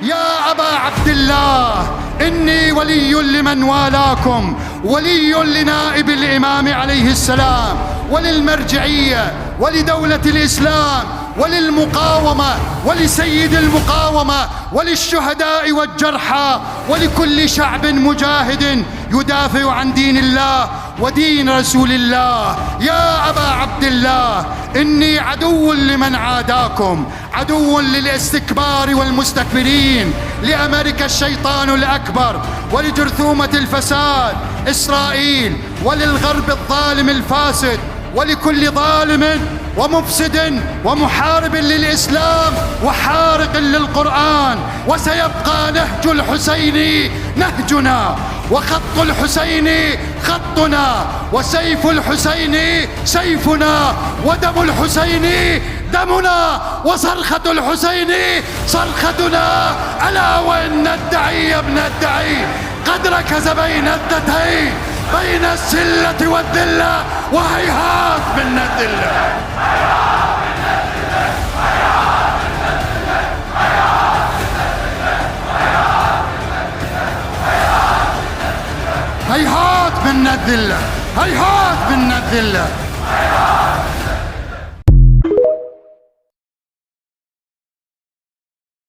يا أبا عبد الله إني ولي لمن والاكم، ولي لنائب الإمام عليه السلام، وللمرجعية، ولدولة الإسلام، وللمقاومة، ولسيد المقاومة، وللشهداء والجرحى، ولكل شعب مجاهد يدافع عن دين الله ودين رسول الله. يا أبا عبد الله إني عدو لمن عاداكم، عدو للاستكبار والمستكبرين، لأمريكا الشيطان الأكبر، ولجرثومة الفساد إسرائيل، وللغرب الظالم الفاسد، ولكل ظالم ومفسد ومحارب للإسلام وحارق للقرآن. وسيبقى نهج الحسين نهجنا، وخط الحسين خطنا، وسيف الحسين سيفنا، ودم الحسين دمنا، وصرخة الحسين صرختنا. ألا وإن الدعي يا ابن الدعي قد ركز بين الدتين، بين السلة والذلة، وهيهات من الذلة. هيهات من الذلة، هيهات من الذلة.